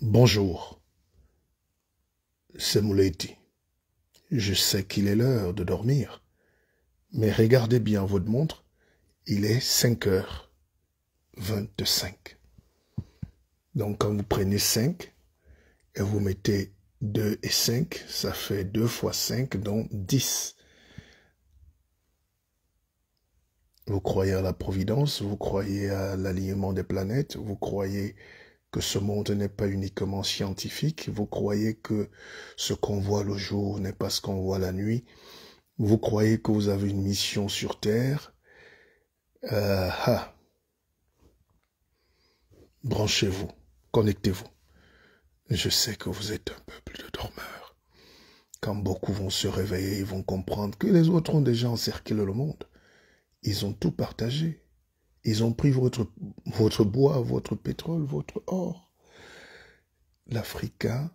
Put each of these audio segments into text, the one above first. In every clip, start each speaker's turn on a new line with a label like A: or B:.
A: Bonjour, c'est Mouleti. Je sais qu'il est l'heure de dormir, mais regardez bien votre montre, il est 5h25. Donc quand vous prenez 5 et vous mettez 2 et 5, ça fait 2 fois 5, donc 10. Vous croyez à la providence, vous croyez à l'alignement des planètes, vous croyez que ce monde n'est pas uniquement scientifique, vous croyez que ce qu'on voit le jour n'est pas ce qu'on voit la nuit, vous croyez que vous avez une mission sur Terre. Branchez-vous, connectez-vous. Je sais que vous êtes un peuple de dormeurs. Quand beaucoup vont se réveiller, ils vont comprendre que les autres ont déjà encerclé le monde. Ils ont tout partagé. Ils ont pris votre bois, votre pétrole, votre or. L'Africain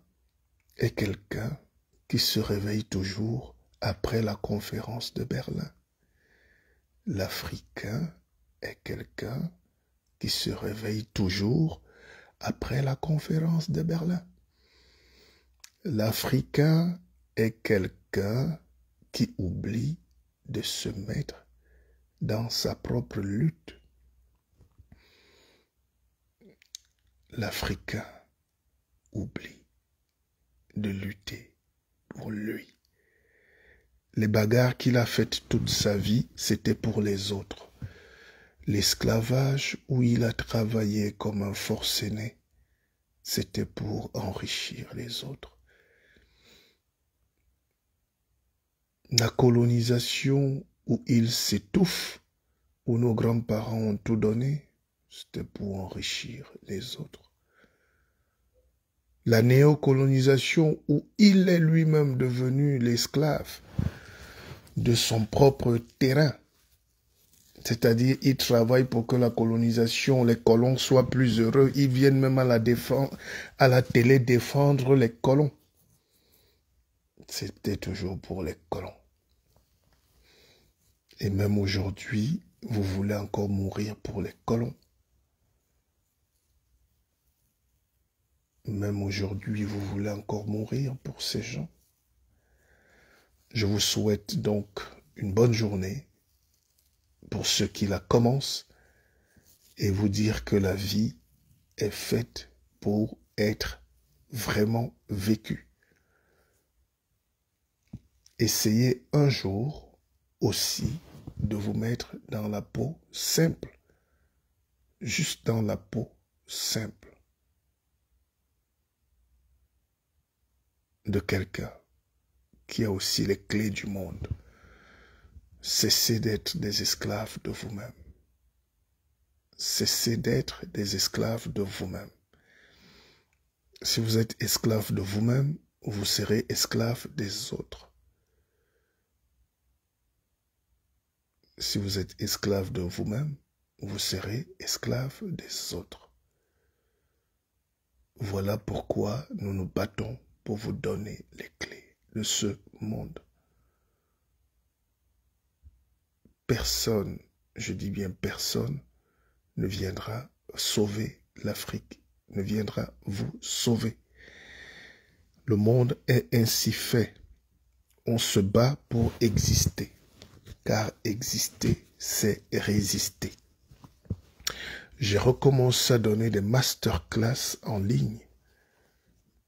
A: est quelqu'un qui se réveille toujours après la conférence de Berlin. L'Africain est quelqu'un qui se réveille toujours après la conférence de Berlin. L'Africain est quelqu'un qui oublie de se mettre dans sa propre lutte. L'Africain oublie de lutter pour lui. Les bagarres qu'il a faites toute sa vie, c'était pour les autres. L'esclavage où il a travaillé comme un forcené, c'était pour enrichir les autres. La colonisation où il s'étouffe, où nos grands-parents ont tout donné, c'était pour enrichir les autres. La néocolonisation où il est lui-même devenu l'esclave de son propre terrain. C'est-à-dire, il travaille pour que la colonisation, les colons soient plus heureux. Ils viennent même à la télé défendre les colons. C'était toujours pour les colons. Et même aujourd'hui, vous voulez encore mourir pour les colons. Même aujourd'hui, vous voulez encore mourir pour ces gens. Je vous souhaite donc une bonne journée pour ceux qui la commencent et vous dire que la vie est faite pour être vraiment vécue. Essayez un jour aussi de vous mettre dans la peau simple, juste dans la peau simple de quelqu'un qui a aussi les clés du monde. Cessez d'être des esclaves de vous-même. Cessez d'être des esclaves de vous-même. Si vous êtes esclave de vous-même, vous serez esclave des autres. Si vous êtes esclave de vous-même, vous serez esclave des autres. Voilà pourquoi nous nous battons pour vous donner les clés de ce monde. Personne, je dis bien personne, ne viendra sauver l'Afrique, ne viendra vous sauver. Le monde est ainsi fait. On se bat pour exister, car exister, c'est résister. J'ai recommencé à donner des masterclass en ligne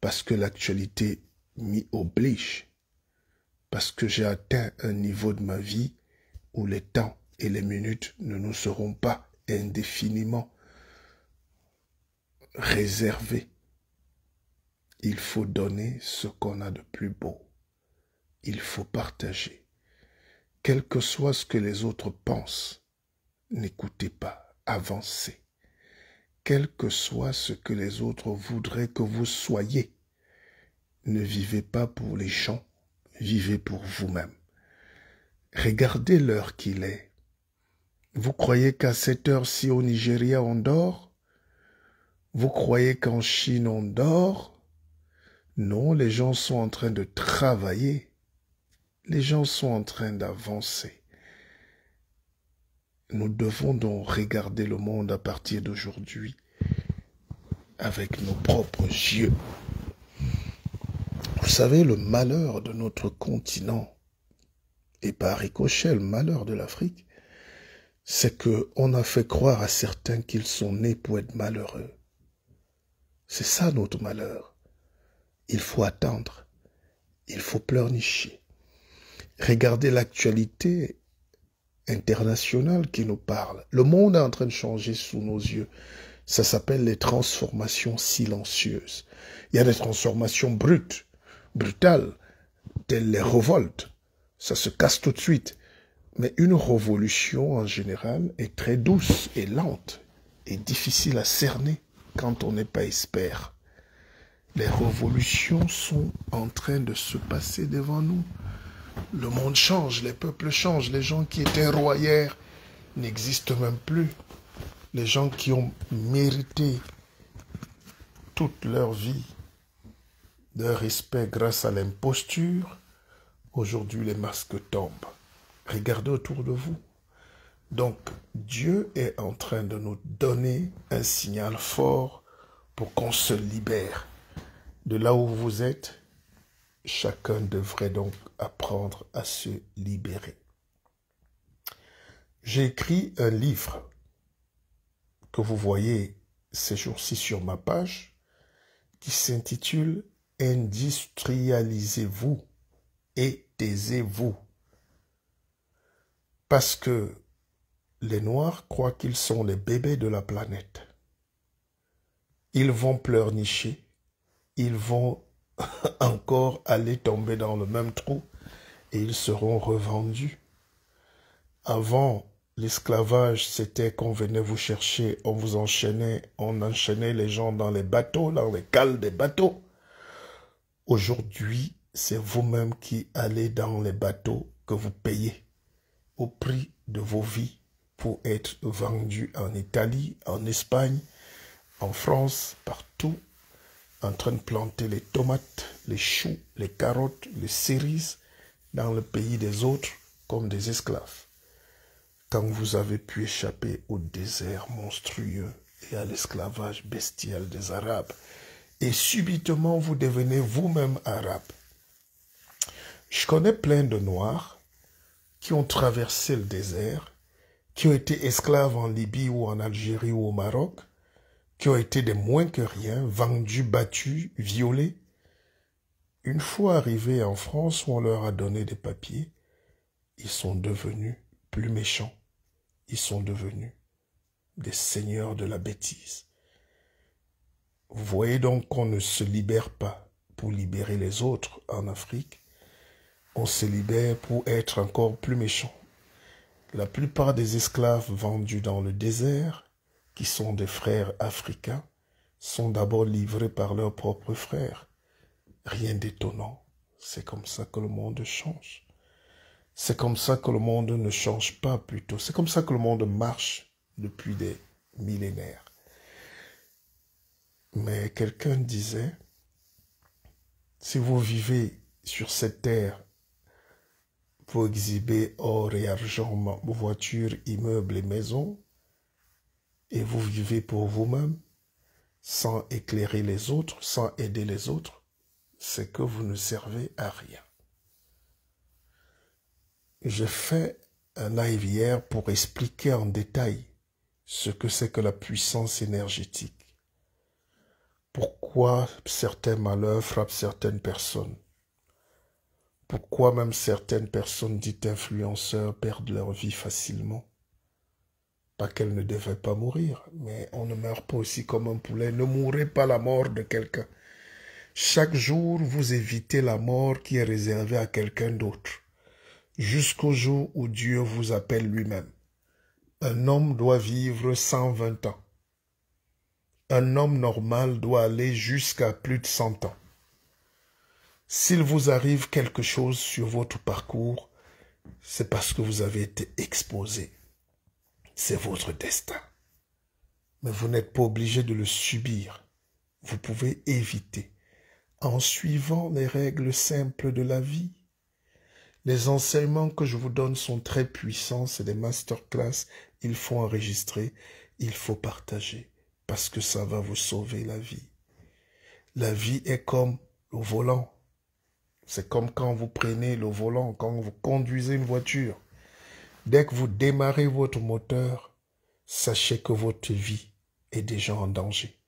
A: parce que l'actualité m'y oblige, parce que j'ai atteint un niveau de ma vie où les temps et les minutes ne nous seront pas indéfiniment réservés. Il faut donner ce qu'on a de plus beau. Il faut partager. Quel que soit ce que les autres pensent, n'écoutez pas, avancez. Quel que soit ce que les autres voudraient que vous soyez, ne vivez pas pour les gens, vivez pour vous-même. Regardez l'heure qu'il est. Vous croyez qu'à cette heure-ci au Nigeria on dort? Vous croyez qu'en Chine on dort? Non, les gens sont en train de travailler. Les gens sont en train d'avancer. Nous devons donc regarder le monde à partir d'aujourd'hui avec nos propres yeux. Vous savez, le malheur de notre continent, et par ricochet, le malheur de l'Afrique, c'est qu'on a fait croire à certains qu'ils sont nés pour être malheureux. C'est ça notre malheur. Il faut attendre. Il faut pleurnicher. Regardez l'actualité internationale qui nous parle. Le monde est en train de changer sous nos yeux. Ça s'appelle les transformations silencieuses. Il y a des transformations brutales, telles les révoltes. Ça se casse tout de suite. Mais une révolution, en général, est très douce et lente et difficile à cerner quand on n'est pas expert. Les révolutions sont en train de se passer devant nous. Le monde change, les peuples changent. Les gens qui étaient rois hier n'existent même plus. Les gens qui ont mérité toute leur vie de respect grâce à l'imposture, aujourd'hui les masques tombent. Regardez autour de vous. Donc, Dieu est en train de nous donner un signal fort pour qu'on se libère. De là où vous êtes, chacun devrait donc apprendre à se libérer. J'ai écrit un livre que vous voyez ces jours-ci sur ma page qui s'intitule « Industrialisez-vous et taisez-vous ». Parce que les Noirs croient qu'ils sont les bébés de la planète. Ils vont pleurnicher, ils vont encore aller tomber dans le même trou et ils seront revendus. Avant, l'esclavage, c'était qu'on venait vous chercher, on vous enchaînait, on enchaînait les gens dans les bateaux, dans les cales des bateaux. Aujourd'hui, c'est vous-même qui allez dans les bateaux que vous payez au prix de vos vies pour être vendus en Italie, en Espagne, en France, partout, en train de planter les tomates, les choux, les carottes, les cerises dans le pays des autres comme des esclaves. Quand vous avez pu échapper au désert monstrueux et à l'esclavage bestial des Arabes, et subitement vous devenez vous-même arabe. Je connais plein de Noirs qui ont traversé le désert, qui ont été esclaves en Libye ou en Algérie ou au Maroc, qui ont été des moins que rien, vendus, battus, violés. Une fois arrivés en France où on leur a donné des papiers, ils sont devenus plus méchants. Ils sont devenus des seigneurs de la bêtise. Vous voyez donc qu'on ne se libère pas pour libérer les autres en Afrique. On se libère pour être encore plus méchant. La plupart des esclaves vendus dans le désert, qui sont des frères africains, sont d'abord livrés par leurs propres frères. Rien d'étonnant. C'est comme ça que le monde change. C'est comme ça que le monde ne change pas plutôt. C'est comme ça que le monde marche depuis des millénaires. Mais quelqu'un disait, si vous vivez sur cette terre pour exhiber or et argent, voitures, immeubles et maisons, et vous vivez pour vous-même, sans éclairer les autres, sans aider les autres, c'est que vous ne servez à rien. J'ai fait un live hier pour expliquer en détail ce que c'est que la puissance énergétique. Pourquoi certains malheurs frappent certaines personnes. Pourquoi même certaines personnes dites influenceurs perdent leur vie facilement. Pas qu'elles ne devaient pas mourir, mais on ne meurt pas aussi comme un poulet. Ne mourrez pas la mort de quelqu'un. Chaque jour, vous évitez la mort qui est réservée à quelqu'un d'autre. Jusqu'au jour où Dieu vous appelle lui-même. Un homme doit vivre 120 ans. Un homme normal doit aller jusqu'à plus de 100 ans. S'il vous arrive quelque chose sur votre parcours, c'est parce que vous avez été exposé. C'est votre destin. Mais vous n'êtes pas obligé de le subir. Vous pouvez éviter en suivant les règles simples de la vie. Les enseignements que je vous donne sont très puissants, c'est des masterclass, il faut enregistrer, il faut partager. parce que ça va vous sauver la vie. La vie est comme le volant. C'est comme quand vous prenez le volant, quand vous conduisez une voiture. Dès que vous démarrez votre moteur, sachez que votre vie est déjà en danger.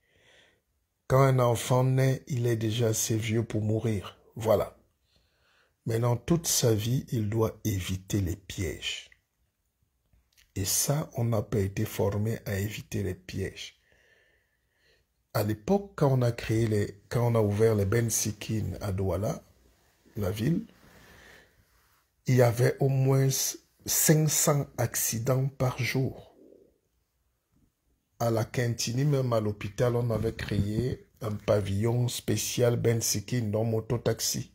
A: Quand un enfant naît, il est déjà assez vieux pour mourir. Voilà. Maintenant, toute sa vie, il doit éviter les pièges. Et ça, on n'a pas été formé à éviter les pièges. À l'époque, quand on a ouvert les Ben Sikin à Douala, la ville, il y avait au moins 500 accidents par jour. À la Quintini, même à l'hôpital, on avait créé un pavillon spécial Ben Sikin dans mototaxi.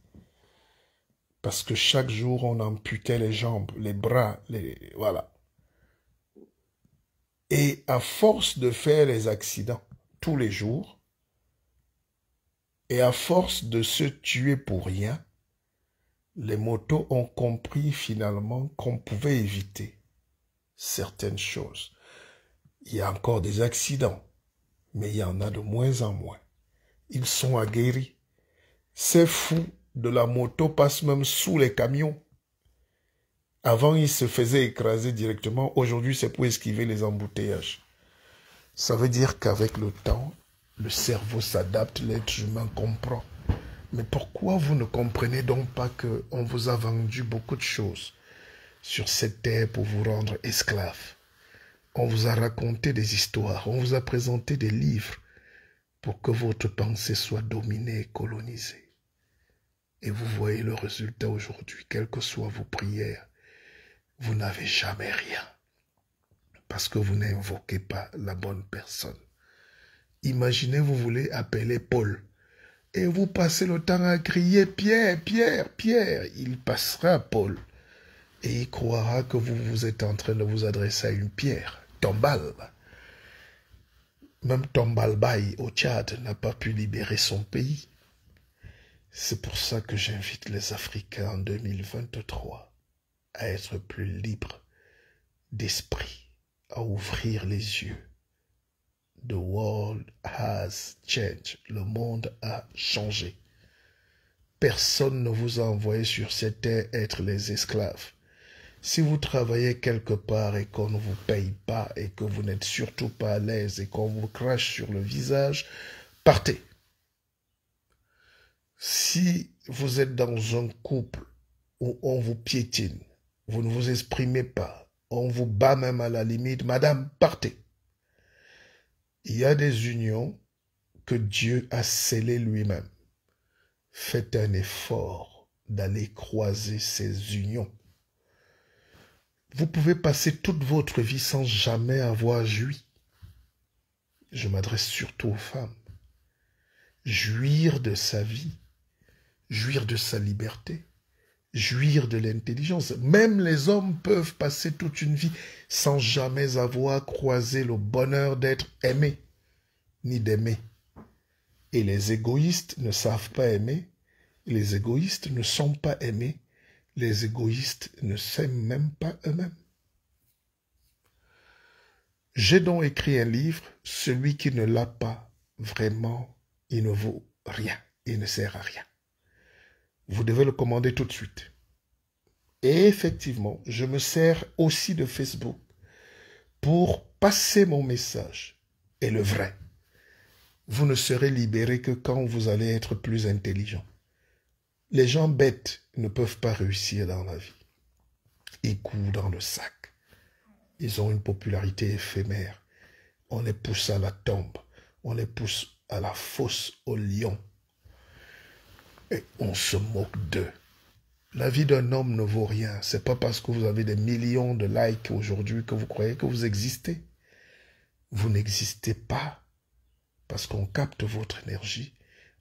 A: Parce que chaque jour, on amputait les jambes, les bras, voilà. Et à force de faire les accidents tous les jours, et à force de se tuer pour rien, les motos ont compris finalement qu'on pouvait éviter certaines choses. Il y a encore des accidents, mais il y en a de moins en moins. Ils sont aguerris. Ces fous de la moto passent même sous les camions. Avant, ils se faisaient écraser directement. Aujourd'hui, c'est pour esquiver les embouteillages. Ça veut dire qu'avec le temps, le cerveau s'adapte, l'être humain comprend. Mais pourquoi vous ne comprenez donc pas qu'on vous a vendu beaucoup de choses sur cette terre pour vous rendre esclave? On vous a raconté des histoires, on vous a présenté des livres pour que votre pensée soit dominée et colonisée. Et vous voyez le résultat aujourd'hui, quelles que soient vos prières, vous n'avez jamais rien. Parce que vous n'invoquez pas la bonne personne. Imaginez, vous voulez appeler Paul. Et vous passez le temps à crier « Pierre, Pierre, Pierre ». Il passera Paul. Et il croira que vous êtes en train de vous adresser à une pierre. Tombal. Même Tombalbaye au Tchad n'a pas pu libérer son pays. C'est pour ça que j'invite les Africains en 2023 à être plus libres d'esprit, à ouvrir les yeux. The world has changed. Le monde a changé. Personne ne vous a envoyé sur cette terre être les esclaves. Si vous travaillez quelque part et qu'on ne vous paye pas et que vous n'êtes surtout pas à l'aise et qu'on vous crache sur le visage, partez. Si vous êtes dans un couple où on vous piétine, vous ne vous exprimez pas, on vous bat même à la limite, madame, partez. Il y a des unions que Dieu a scellées lui-même. Faites un effort d'aller croiser ces unions. Vous pouvez passer toute votre vie sans jamais avoir joui. Je m'adresse surtout aux femmes. Jouir de sa vie, jouir de sa liberté, jouir de l'intelligence. Même les hommes peuvent passer toute une vie sans jamais avoir croisé le bonheur d'être aimé, ni d'aimer. Et les égoïstes ne savent pas aimer, les égoïstes ne sont pas aimés, les égoïstes ne s'aiment même pas eux-mêmes. J'ai donc écrit un livre, celui qui ne l'a pas, vraiment, il ne vaut rien, il ne sert à rien. Vous devez le commander tout de suite. Et effectivement, je me sers aussi de Facebook pour passer mon message, et le vrai. Vous ne serez libéré que quand vous allez être plus intelligent. Les gens bêtes ne peuvent pas réussir dans la vie. Ils courent dans le sac. Ils ont une popularité éphémère. On les pousse à la tombe. On les pousse à la fosse au lion. Et on se moque d'eux. La vie d'un homme ne vaut rien. C'est pas parce que vous avez des millions de likes aujourd'hui que vous croyez que vous existez. Vous n'existez pas. Parce qu'on capte votre énergie.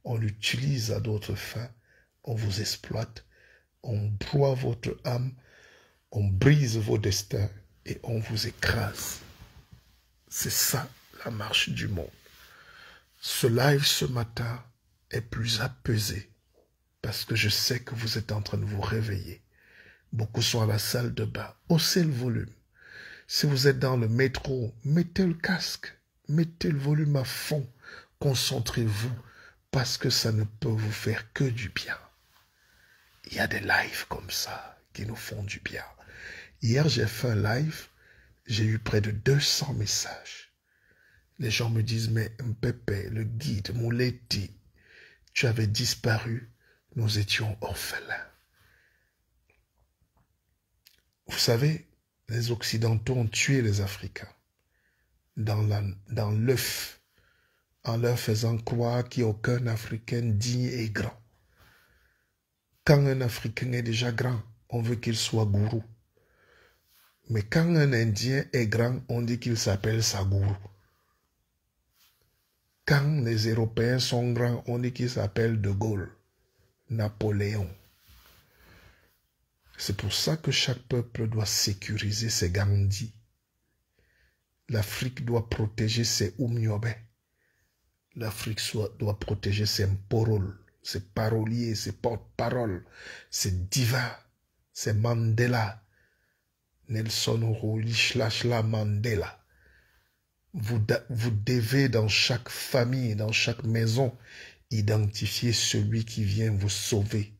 A: On l'utilise à d'autres fins. On vous exploite. On broie votre âme. On brise vos destins. Et on vous écrase. C'est ça la marche du monde. Ce live ce matin est plus apaisé parce que je sais que vous êtes en train de vous réveiller. Beaucoup sont à la salle de bain. Haussez le volume. Si vous êtes dans le métro, mettez le casque. Mettez le volume à fond. Concentrez-vous parce que ça ne peut vous faire que du bien. Il y a des lives comme ça qui nous font du bien. Hier, j'ai fait un live. J'ai eu près de 200 messages. Les gens me disent, mais Mpépé, le guide, Mouleti, tu avais disparu. Nous étions orphelins. Vous savez, les Occidentaux ont tué les Africains dans l'œuf, en leur faisant croire qu'il n'y a aucun Africain digne et grand. Quand un Africain est déjà grand, on veut qu'il soit gourou. Mais quand un Indien est grand, on dit qu'il s'appelle Sagourou. Quand les Européens sont grands, on dit qu'ils s'appellent De Gaulle, Napoléon. C'est pour ça que chaque peuple doit sécuriser ses Gandhi. L'Afrique doit protéger ses Oumniobé. L'Afrique doit protéger ses Mporol, ses paroliers, ses porte-paroles, ses divas, ses Mandela. Nelson Rolihlahla Mandela. Vous devez dans chaque famille, dans chaque maison, identifier celui qui vient vous sauver.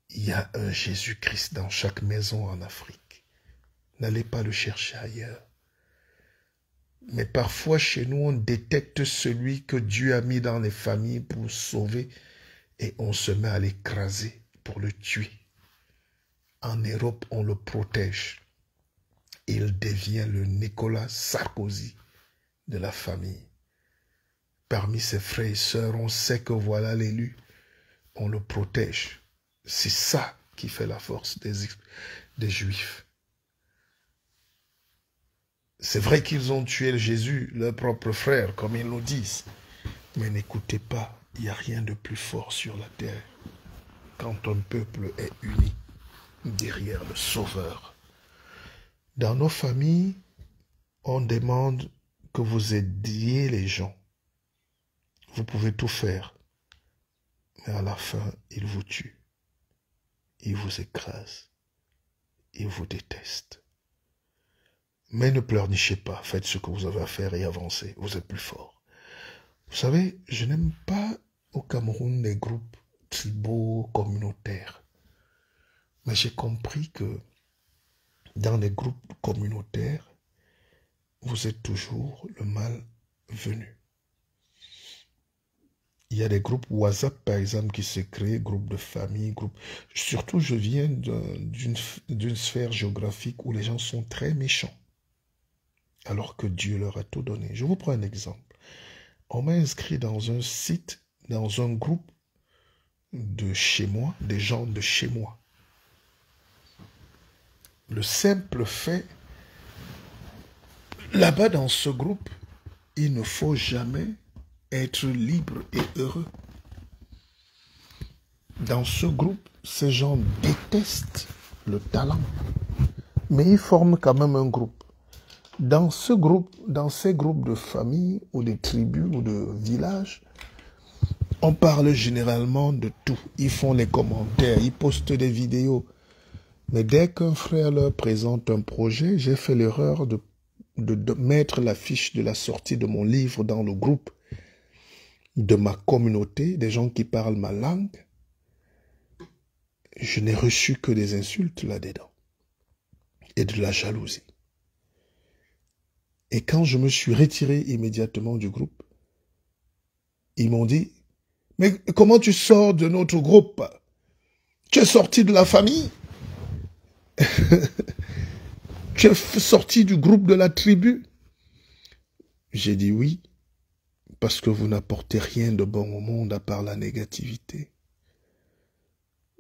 A: Il y a un Jésus-Christ dans chaque maison en Afrique. N'allez pas le chercher ailleurs. Mais parfois, chez nous, on détecte celui que Dieu a mis dans les familles pour sauver et on se met à l'écraser pour le tuer. En Europe, on le protège. Il devient le Nicolas Sarkozy de la famille. Parmi ses frères et sœurs, on sait que voilà l'élu. On le protège. C'est ça qui fait la force des Juifs. C'est vrai qu'ils ont tué Jésus, leur propre frère, comme ils nous disent. Mais n'écoutez pas, il n'y a rien de plus fort sur la terre quand un peuple est uni derrière le Sauveur. Dans nos familles, on demande que vous aidiez les gens. Vous pouvez tout faire, mais à la fin, ils vous tuent. Ils vous écrasent. Ils vous détestent. Mais ne pleurnichez pas, faites ce que vous avez à faire et avancez, vous êtes plus fort. Vous savez, je n'aime pas au Cameroun les groupes tribaux communautaires. Mais j'ai compris que dans les groupes communautaires, vous êtes toujours le malvenu. Il y a des groupes WhatsApp, par exemple, qui se créent, groupes de famille, groupes... Surtout, je viens d'une sphère géographique où les gens sont très méchants, alors que Dieu leur a tout donné. Je vous prends un exemple. On m'a inscrit dans un site, dans un groupe de chez moi, des gens de chez moi. Le simple fait, là-bas dans ce groupe, il ne faut jamais être libre et heureux. Dans ce groupe, ces gens détestent le talent, mais ils forment quand même un groupe. Dans ces groupes de famille ou de tribus ou de villages, on parle généralement de tout. Ils font les commentaires, ils postent des vidéos. Mais dès qu'un frère leur présente un projet, j'ai fait l'erreur de mettre l'affiche de la sortie de mon livre dans le groupe de ma communauté, des gens qui parlent ma langue. Je n'ai reçu que des insultes là-dedans et de la jalousie. Et quand je me suis retiré immédiatement du groupe, ils m'ont dit, mais comment tu sors de notre groupe? Tu es sorti de la famille? Tu es sorti du groupe de la tribu? J'ai dit oui, parce que vous n'apportez rien de bon au monde à part la négativité.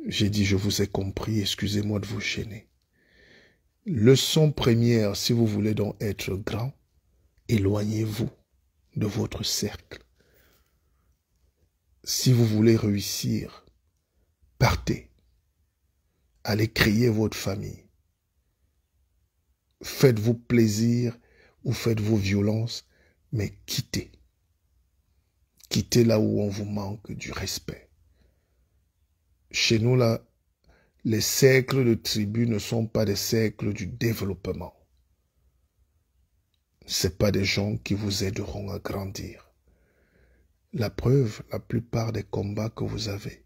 A: J'ai dit, je vous ai compris, excusez-moi de vous gêner. Leçon première, si vous voulez donc être grand, éloignez-vous de votre cercle. Si vous voulez réussir, partez. Allez crier votre famille. Faites-vous plaisir ou faites-vous violence, mais quittez. Quittez là où on vous manque du respect. Chez nous, là, les cercles de tribus ne sont pas des cercles du développement. Ce pas des gens qui vous aideront à grandir. La preuve, la plupart des combats que vous avez,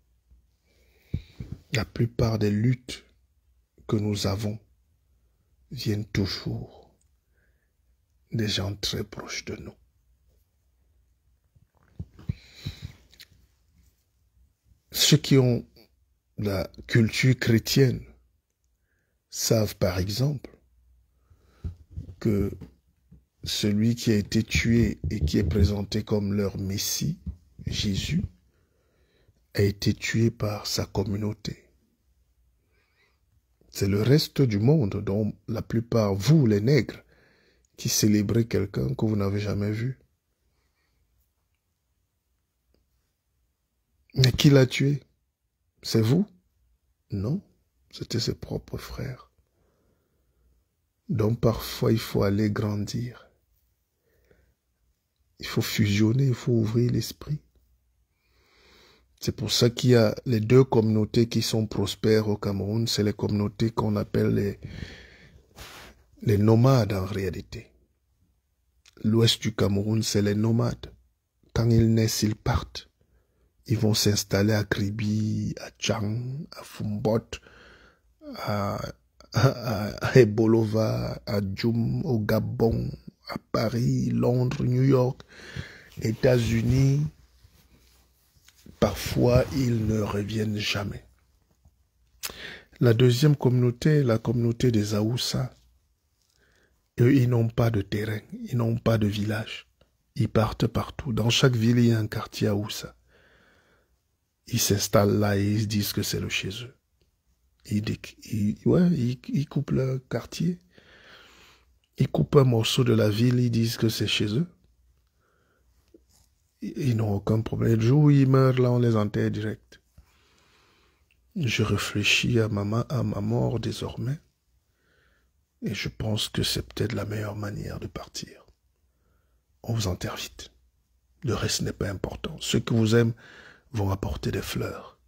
A: la plupart des luttes que nous avons viennent toujours des gens très proches de nous. Ceux qui ont la culture chrétienne savent par exemple que celui qui a été tué et qui est présenté comme leur Messie, Jésus, a été tué par sa communauté. C'est le reste du monde, dont la plupart, vous les nègres, qui célébrez quelqu'un que vous n'avez jamais vu. Mais qui l'a tué? C'est vous? Non, c'était ses propres frères. Donc parfois, il faut aller grandir. Il faut fusionner, il faut ouvrir l'esprit. C'est pour ça qu'il y a les deux communautés qui sont prospères au Cameroun. C'est les communautés qu'on appelle les nomades en réalité. L'ouest du Cameroun, c'est les nomades. Quand ils naissent, ils partent. Ils vont s'installer à Kribi, à Tchang, à Fumbot, à Ebolova, à Djoum, au Gabon, à Paris, Londres, New York, États-Unis. Parfois, ils ne reviennent jamais. La deuxième communauté, la communauté des Aoussa, eux, ils n'ont pas de terrain, ils n'ont pas de village. Ils partent partout. Dans chaque ville, il y a un quartier Aoussa. Ils s'installent là et ils se disent que c'est le chez eux. Ils coupent le quartier. Ils coupent un morceau de la ville, ils disent que c'est chez eux. Ils n'ont aucun problème. Le jour où ils meurent, là, on les enterre direct. Je réfléchis à ma mort désormais. Et je pense que c'est peut-être la meilleure manière de partir. On vous enterre vite. Le reste n'est pas important. Ceux qui vous aiment vont apporter des fleurs.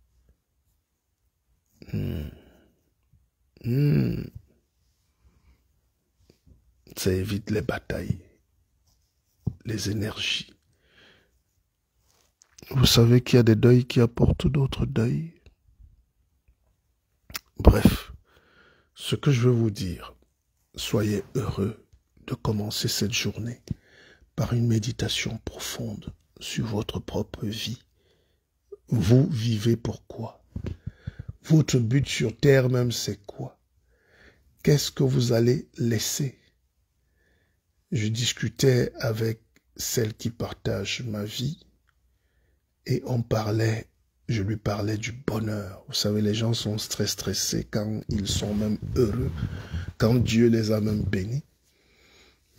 A: Ça évite les batailles, les énergies. Vous savez qu'il y a des deuils qui apportent d'autres deuils. Bref, ce que je veux vous dire, soyez heureux de commencer cette journée par une méditation profonde sur votre propre vie. Vous vivez pourquoi? Votre but sur terre même, c'est quoi? Qu'est-ce que vous allez laisser? Je discutais avec celle qui partage ma vie et je lui parlais du bonheur. Vous savez, les gens sont très stressés quand ils sont même heureux, quand Dieu les a même bénis.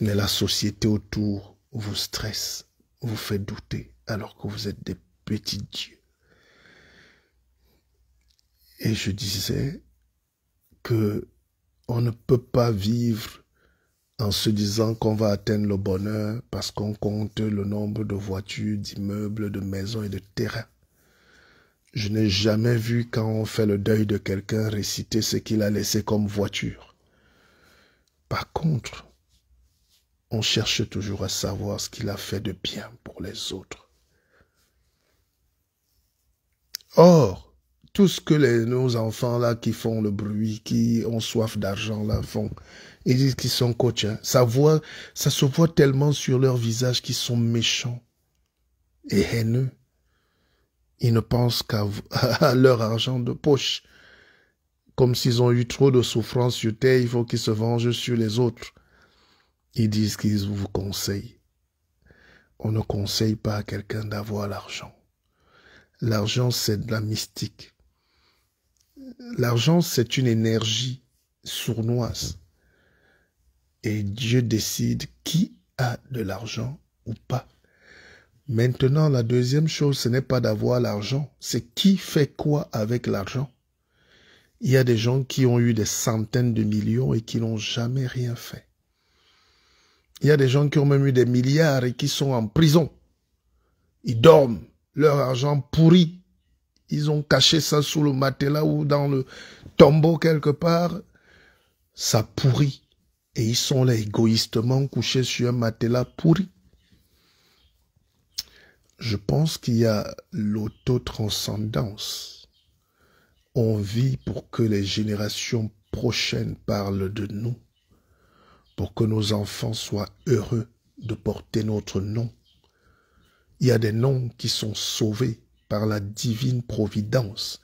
A: Mais la société autour vous stresse, vous fait douter, alors que vous êtes des petits dieux. Et je disais que on ne peut pas vivre en se disant qu'on va atteindre le bonheur parce qu'on compte le nombre de voitures, d'immeubles, de maisons et de terrains. Je n'ai jamais vu quand on fait le deuil de quelqu'un réciter ce qu'il a laissé comme voiture. Par contre, on cherche toujours à savoir ce qu'il a fait de bien pour les autres. Or, tout ce que nos enfants là qui font le bruit, qui ont soif d'argent là font, ils disent qu'ils sont coachs. Hein. Ça se voit tellement sur leur visage qu'ils sont méchants et haineux. Ils ne pensent qu'à leur argent de poche. Comme s'ils ont eu trop de souffrance sur terre, il faut qu'ils se vengent sur les autres. Ils disent qu'ils vous conseillent. On ne conseille pas à quelqu'un d'avoir l'argent. L'argent, c'est de la mystique. L'argent, c'est une énergie sournoise. Et Dieu décide qui a de l'argent ou pas. Maintenant, la deuxième chose, ce n'est pas d'avoir l'argent, c'est qui fait quoi avec l'argent. Il y a des gens qui ont eu des centaines de millions et qui n'ont jamais rien fait. Il y a des gens qui ont même eu des milliards et qui sont en prison. Ils dorment, leur argent pourri. Ils ont caché ça sous le matelas ou dans le tombeau quelque part. Ça pourrit. Et ils sont là égoïstement couchés sur un matelas pourri. Je pense qu'il y a l'autotranscendance. On vit pour que les générations prochaines parlent de nous, pour que nos enfants soient heureux de porter notre nom. Il y a des noms qui sont sauvés par la divine providence.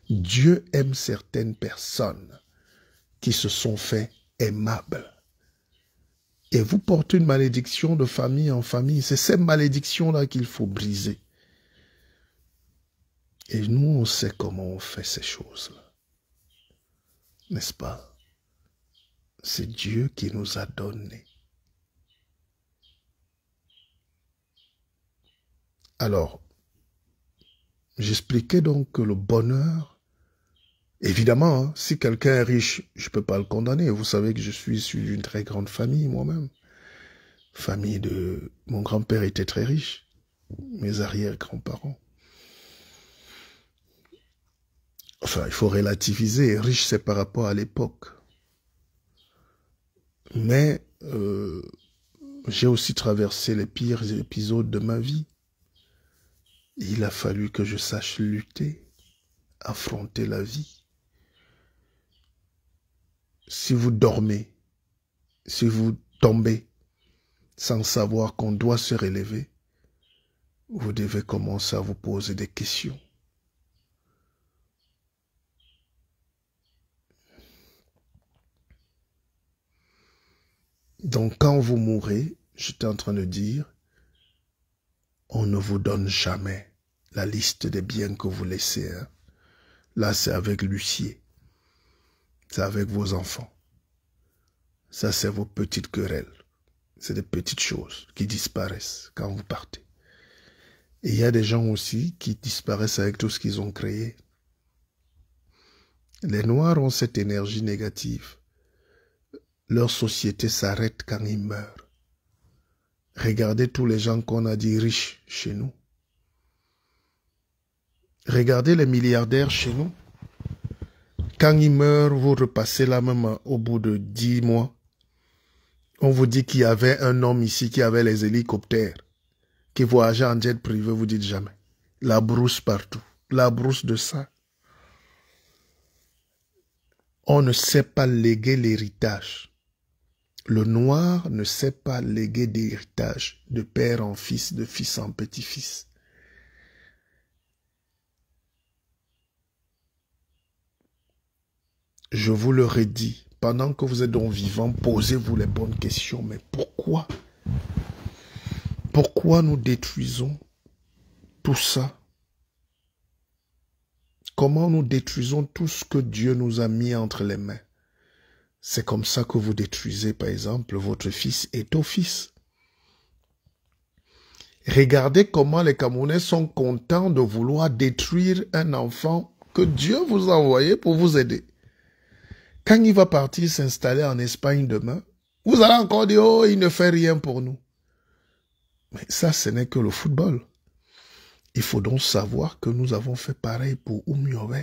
A: Dieu aime certaines personnes qui se sont fait aimables. Et vous portez une malédiction de famille en famille. C'est ces malédictions-là qu'il faut briser. Et nous, on sait comment on fait ces choses-là. N'est-ce pas? C'est Dieu qui nous a donné. Alors, j'expliquais donc que le bonheur, évidemment, si quelqu'un est riche, je ne peux pas le condamner. Vous savez que je suis issu d'une très grande famille moi-même. Famille de... Mon grand-père était très riche. Mes arrière-grands-parents. Enfin, il faut relativiser. Riche, c'est par rapport à l'époque. Mais j'ai aussi traversé les pires épisodes de ma vie. Il a fallu que je sache lutter, affronter la vie. Si vous dormez, si vous tombez sans savoir qu'on doit se relever, vous devez commencer à vous poser des questions. Donc quand vous mourrez, j'étais en train de dire, on ne vous donne jamais la liste des biens que vous laissez. Hein. Là, c'est avec l'huissier. C'est avec vos enfants. Ça, c'est vos petites querelles. C'est des petites choses qui disparaissent quand vous partez. Et il y a des gens aussi qui disparaissent avec tout ce qu'ils ont créé. Les Noirs ont cette énergie négative. Leur société s'arrête quand ils meurent. Regardez tous les gens qu'on a dit riches chez nous. Regardez les milliardaires chez nous. Quand ils meurent, vous repassez là même au bout de 10 mois. On vous dit qu'il y avait un homme ici qui avait les hélicoptères, qui voyageait en jet privé, vous dites jamais. La brousse partout. La brousse de ça. On ne sait pas léguer l'héritage. Le noir ne sait pas léguer d'héritage de père en fils, de fils en petit-fils. Je vous le redis, pendant que vous êtes donc vivant, posez-vous les bonnes questions. Mais pourquoi? Pourquoi nous détruisons tout ça? Comment nous détruisons tout ce que Dieu nous a mis entre les mains? C'est comme ça que vous détruisez, par exemple, votre fils et ton fils. Regardez comment les Camerounais sont contents de vouloir détruire un enfant que Dieu vous a envoyé pour vous aider. Quand il va partir s'installer en Espagne demain, vous allez encore dire, oh, il ne fait rien pour nous. Mais ça, ce n'est que le football. Il faut donc savoir que nous avons fait pareil pour Oumiobe.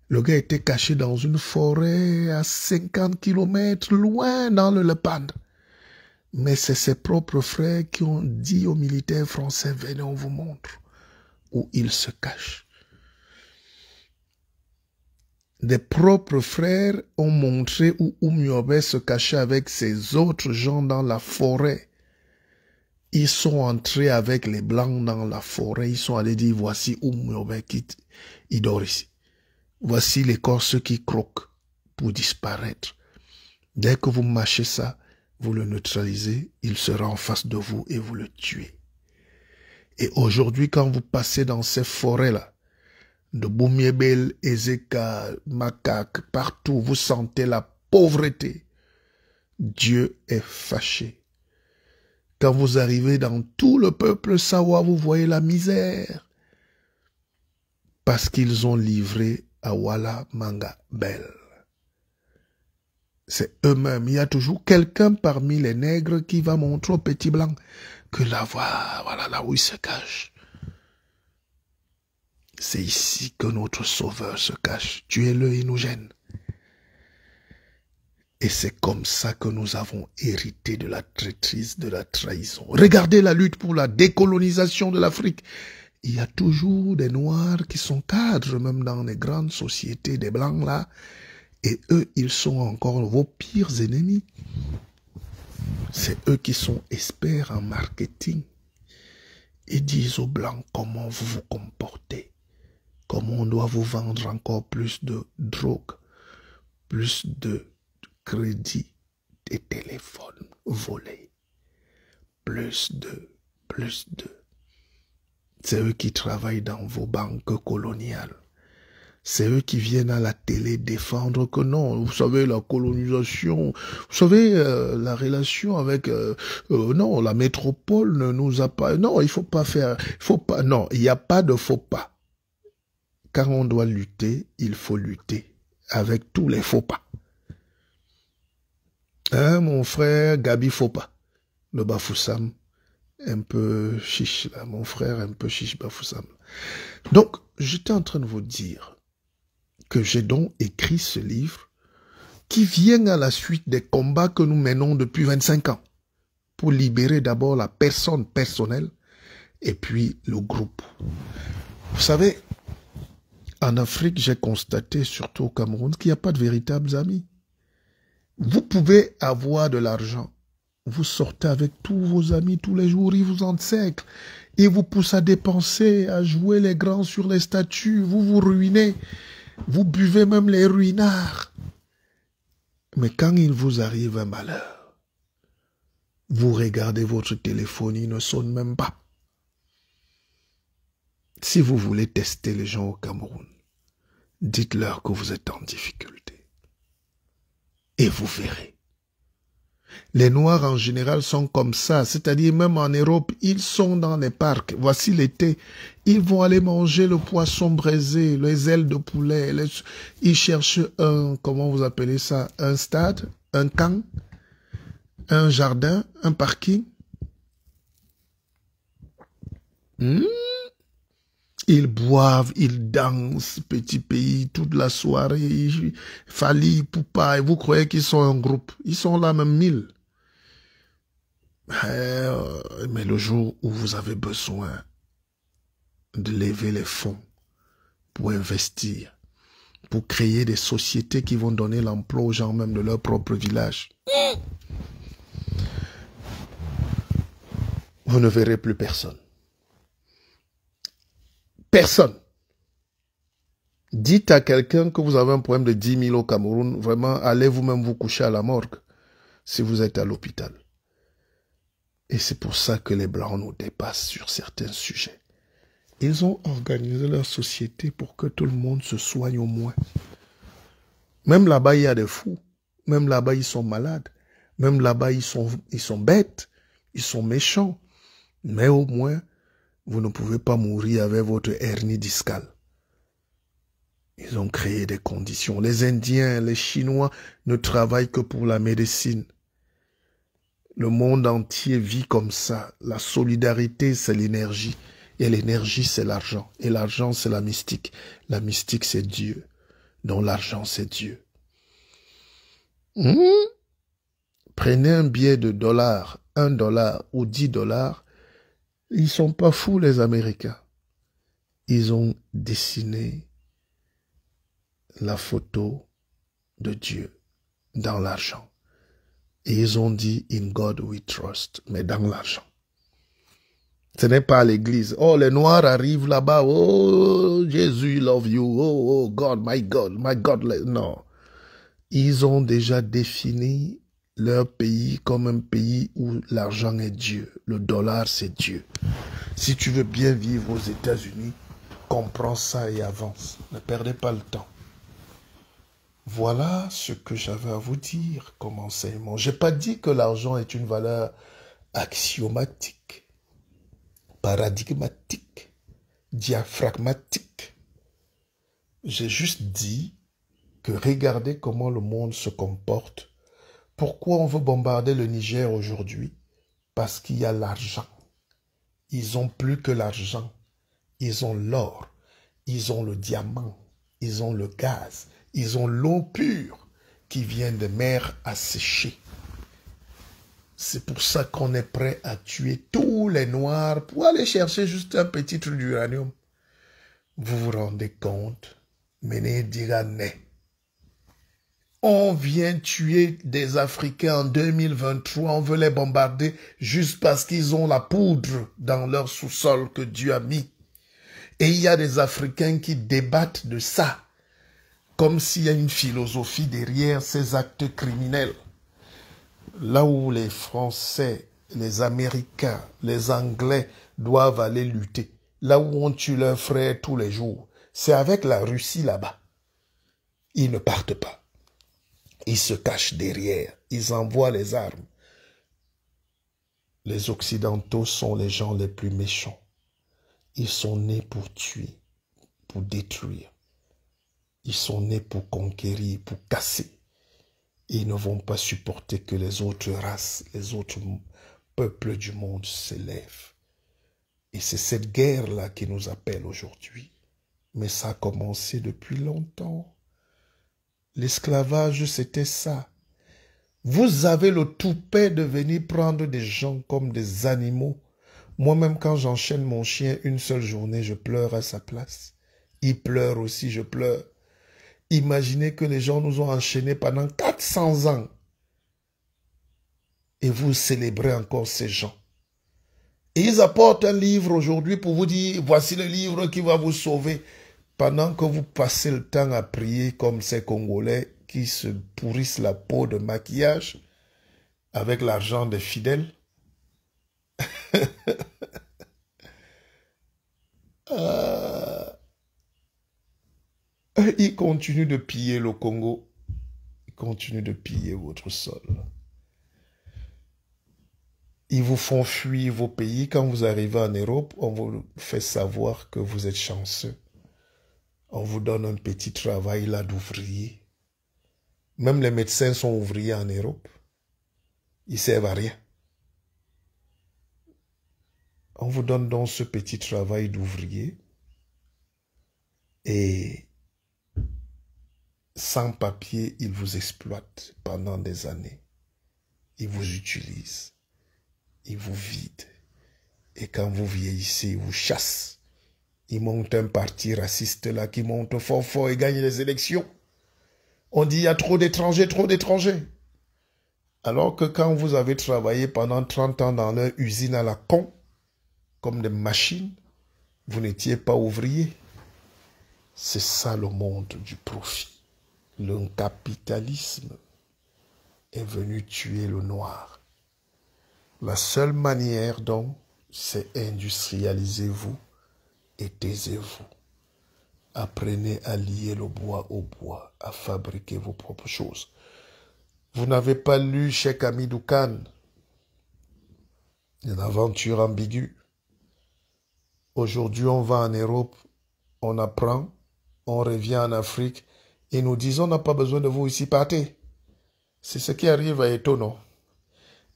A: Le gars était caché dans une forêt à 50 km loin dans le Lepande. Mais c'est ses propres frères qui ont dit aux militaires français, venez, on vous montre où il se cache. Des propres frères ont montré où Oumiobe se cachait avec ses autres gens dans la forêt. Ils sont entrés avec les Blancs dans la forêt. Ils sont allés dire, voici Oumiobe qui dort ici. Voici les corses qui croquent pour disparaître. Dès que vous mâchez ça, vous le neutralisez, il sera en face de vous et vous le tuez. Et aujourd'hui, quand vous passez dans ces forêts-là, de Boumiébel, Ezeka, Makak, partout, vous sentez la pauvreté. Dieu est fâché. Quand vous arrivez dans tout le peuple Sawa, vous voyez la misère. Parce qu'ils ont livré à Wala Manga Bel. C'est eux-mêmes. Il y a toujours quelqu'un parmi les nègres qui va montrer aux petits blancs que là, voilà là où il se cache. C'est ici que notre Sauveur se cache. Tuez-le, il nous gêne. Et c'est comme ça que nous avons hérité de la traîtrise, de la trahison. Regardez la lutte pour la décolonisation de l'Afrique. Il y a toujours des Noirs qui sont cadres, même dans les grandes sociétés des Blancs là. Et eux, ils sont encore vos pires ennemis. C'est eux qui sont experts en marketing. Ils disent aux Blancs comment vous vous comportez. Comment on doit vous vendre encore plus de drogue, plus de crédit, des téléphones volés, plus de. C'est eux qui travaillent dans vos banques coloniales. C'est eux qui viennent à la télé défendre que non, vous savez, la colonisation, vous savez, la relation avec, non, la métropole ne nous a pas, non, il faut pas faire, non, il n'y a pas de faux pas. Quand on doit lutter, il faut lutter avec tous les faux pas. Hein, mon frère Gabi Fopa, le Bafoussam, un peu chiche là, mon frère un peu chiche Bafoussam. Donc, j'étais en train de vous dire que j'ai donc écrit ce livre qui vient à la suite des combats que nous menons depuis 25 ans pour libérer d'abord la personne personnelle et puis le groupe. Vous savez, en Afrique, j'ai constaté, surtout au Cameroun, qu'il n'y a pas de véritables amis. Vous pouvez avoir de l'argent. Vous sortez avec tous vos amis tous les jours, ils vous encerclent. Ils vous poussent à dépenser, à jouer les grands sur les statues. Vous vous ruinez. Vous buvez même les ruinards. Mais quand il vous arrive un malheur, vous regardez votre téléphone, il ne sonne même pas. Si vous voulez tester les gens au Cameroun, dites-leur que vous êtes en difficulté. Et vous verrez. Les Noirs en général sont comme ça, c'est-à-dire même en Europe, ils sont dans les parcs. Voici l'été, ils vont aller manger le poisson braisé, les ailes de poulet. Ils cherchent un, comment vous appelez ça, un stade, un camp, un jardin, un parking. Ils boivent, ils dansent, petit pays, toute la soirée. Fali, Poupa, et vous croyez qu'ils sont un groupe. Ils sont là même 1000. Mais le jour où vous avez besoin de lever les fonds pour investir, pour créer des sociétés qui vont donner l'emploi aux gens même de leur propre village, vous ne verrez plus personne. Personne. Dites à quelqu'un que vous avez un problème de 10 000 au Cameroun, vraiment, allez vous-même vous coucher à la morgue si vous êtes à l'hôpital. Et c'est pour ça que les Blancs nous dépassent sur certains sujets. Ils ont organisé leur société pour que tout le monde se soigne au moins. Même là-bas, il y a des fous. Même là-bas, ils sont malades. Même là-bas, ils sont bêtes. Ils sont méchants. Mais au moins, vous ne pouvez pas mourir avec votre hernie discale. Ils ont créé des conditions. Les Indiens, les Chinois ne travaillent que pour la médecine. Le monde entier vit comme ça. La solidarité, c'est l'énergie. Et l'énergie, c'est l'argent. Et l'argent, c'est la mystique. La mystique, c'est Dieu. Donc l'argent, c'est Dieu. Prenez un billet de $1 ou $10. Ils sont pas fous, les Américains. Ils ont dessiné la photo de Dieu dans l'argent. Et ils ont dit, in God we trust, mais dans l'argent. Ce n'est pas l'église. Oh, les Noirs arrivent là-bas. Oh, Jésus love you. Oh, God, my God. Non. Ils ont déjà défini leur pays comme un pays où l'argent est Dieu. Le dollar, c'est Dieu. Si tu veux bien vivre aux États-Unis, comprends ça et avance. Ne perdez pas le temps. Voilà ce que j'avais à vous dire comme enseignement. Je n'ai pas dit que l'argent est une valeur axiomatique, paradigmatique, diaphragmatique. J'ai juste dit que regardez comment le monde se comporte. Pourquoi on veut bombarder le Niger aujourd'hui? Parce qu'il y a l'argent. Ils ont plus que l'argent. Ils ont l'or, ils ont le diamant, ils ont le gaz, ils ont l'eau pure. qui vient de mer asséchée. C'est pour ça qu'on est prêt à tuer tous les Noirs pour aller chercher juste un petit truc d'uranium. Vous vous rendez compte? Menez Digane. On vient tuer des Africains en 2023, on veut les bombarder juste parce qu'ils ont la poudre dans leur sous-sol que Dieu a mis. Et il y a des Africains qui débattent de ça, comme s'il y a une philosophie derrière ces actes criminels. Là où les Français, les Américains, les Anglais doivent aller lutter, là où on tue leurs frères tous les jours, c'est avec la Russie là-bas. Ils ne partent pas. Ils se cachent derrière. Ils envoient les armes. Les Occidentaux sont les gens les plus méchants. Ils sont nés pour tuer, pour détruire. Ils sont nés pour conquérir, pour casser. Ils ne vont pas supporter que les autres races, les autres peuples du monde s'élèvent. Et c'est cette guerre-là qui nous appelle aujourd'hui. Mais ça a commencé depuis longtemps. L'esclavage, c'était ça. Vous avez le toupet de venir prendre des gens comme des animaux. Moi-même, quand j'enchaîne mon chien une seule journée, je pleure à sa place. Il pleure aussi, je pleure. Imaginez que les gens nous ont enchaînés pendant 400 ans. Et vous célébrez encore ces gens. Et ils apportent un livre aujourd'hui pour vous dire, voici le livre qui va vous sauver. Pendant que vous passez le temps à prier comme ces Congolais qui se pourrissent la peau de maquillage avec l'argent des fidèles. Ils continuent de piller le Congo. Ils continuent de piller votre sol. Ils vous font fuir vos pays. Quand vous arrivez en Europe, on vous fait savoir que vous êtes chanceux. On vous donne un petit travail là d'ouvrier. Même les médecins sont ouvriers en Europe. Ils servent à rien. On vous donne donc ce petit travail d'ouvrier. Et sans papier, ils vous exploitent pendant des années. Ils vous utilisent. Ils vous vident. Et quand vous vieillissez, ils vous chassent. Ils montent un parti raciste là qui monte fort fort et gagne les élections. On dit il y a trop d'étrangers, trop d'étrangers. Alors que quand vous avez travaillé pendant 30 ans dans leur usine à la con, comme des machines, vous n'étiez pas ouvrier. C'est ça le monde du profit. Le capitalisme est venu tuer le noir. La seule manière donc, c'est industrialisez-vous et taisez-vous. Apprenez à lier le bois au bois, à fabriquer vos propres choses. Vous n'avez pas lu Cheikh Hamidou Khan, une aventure ambiguë. Aujourd'hui, on va en Europe, on apprend, on revient en Afrique et nous disons on n'a pas besoin de vous ici, partez. C'est ce qui arrive à Etono.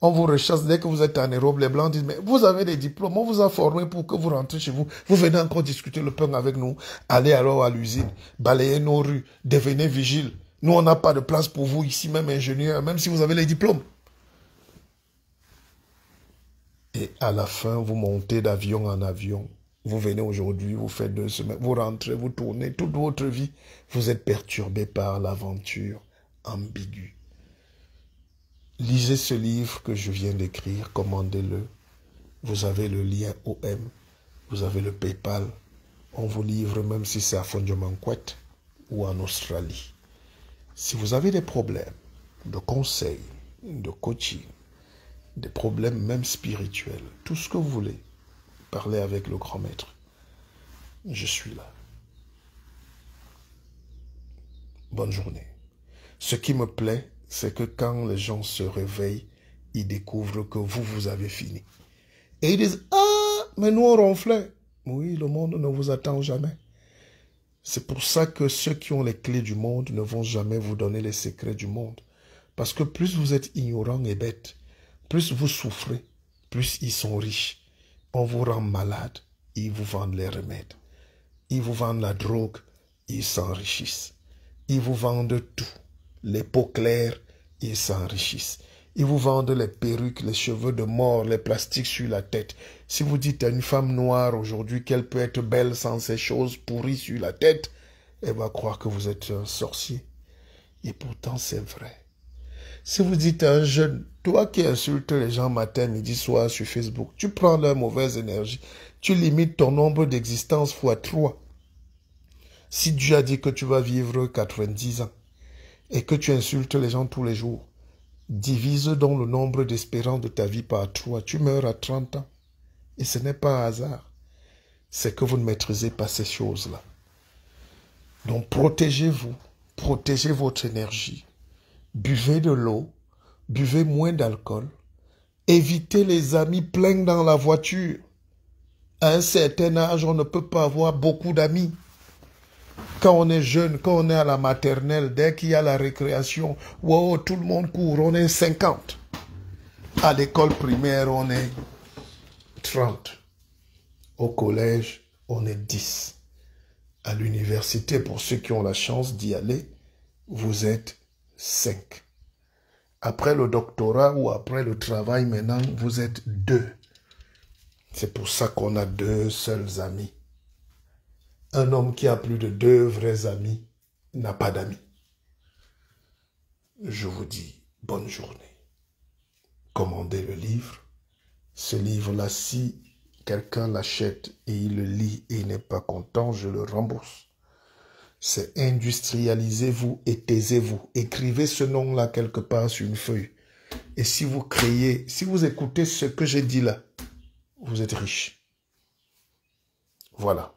A: On vous rechasse dès que vous êtes en Europe. Les Blancs disent, mais vous avez des diplômes, on vous a formé pour que vous rentrez chez vous. Vous venez encore discuter le pain avec nous. Allez alors à l'usine, balayez nos rues, devenez vigile. Nous, on n'a pas de place pour vous ici, même ingénieur, même si vous avez les diplômes. Et à la fin, vous montez d'avion en avion. Vous venez aujourd'hui, vous faites 2 semaines, vous rentrez, vous tournez toute votre vie. Vous êtes perturbé par l'aventure ambiguë. Lisez ce livre que je viens d'écrire, commandez-le. Vous avez le lien OM, vous avez le PayPal. On vous livre même si c'est à Fondjomanquet ou en Australie. Si vous avez des problèmes de conseils, de coaching, des problèmes même spirituels, tout ce que vous voulez, parlez avec le grand maître. Je suis là. Bonne journée. Ce qui me plaît, c'est que quand les gens se réveillent, ils découvrent que vous avez fini. Et ils disent, ah, mais nous on ronflait. Oui, le monde ne vous attend jamais. C'est pour ça que ceux qui ont les clés du monde ne vont jamais vous donner les secrets du monde. Parce que plus vous êtes ignorant et bête, plus vous souffrez, plus ils sont riches. On vous rend malade, ils vous vendent les remèdes. Ils vous vendent la drogue, ils s'enrichissent. Ils vous vendent tout. les peaux claires, ils s'enrichissent. Ils vous vendent les perruques, les cheveux de mort, les plastiques sur la tête. Si vous dites à une femme noire aujourd'hui qu'elle peut être belle sans ces choses pourries sur la tête, elle va croire que vous êtes un sorcier. Et pourtant, c'est vrai. Si vous dites à un jeune, toi qui insultes les gens matin, midi, soir sur Facebook, tu prends leur mauvaise énergie, tu limites ton nombre d'existence fois 3. Si Dieu a dit que tu vas vivre 90 ans et que tu insultes les gens tous les jours, divise donc le nombre d'espérances de ta vie par 3. Tu meurs à 30 ans. Et ce n'est pas un hasard. C'est que vous ne maîtrisez pas ces choses-là. Donc protégez-vous. Protégez votre énergie. Buvez de l'eau. Buvez moins d'alcool. Évitez les amis pleins dans la voiture. À un certain âge, on ne peut pas avoir beaucoup d'amis. Quand on est jeune, quand on est à la maternelle, dès qu'il y a la récréation, wow, tout le monde court, on est 50. À l'école primaire, on est 30. Au collège, on est 10. À l'université, pour ceux qui ont la chance d'y aller, vous êtes 5. Après le doctorat ou après le travail, maintenant, vous êtes 2. C'est pour ça qu'on a 2 seuls amis. Un homme qui a plus de 2 vrais amis n'a pas d'amis. Je vous dis bonne journée. Commandez le livre. Ce livre-là, si quelqu'un l'achète et il le lit et il n'est pas content, je le rembourse. C'est industrialisez-vous et taisez-vous. Écrivez ce nom-là quelque part sur une feuille. Et si vous créez, si vous écoutez ce que j'ai dit là, vous êtes riche. Voilà.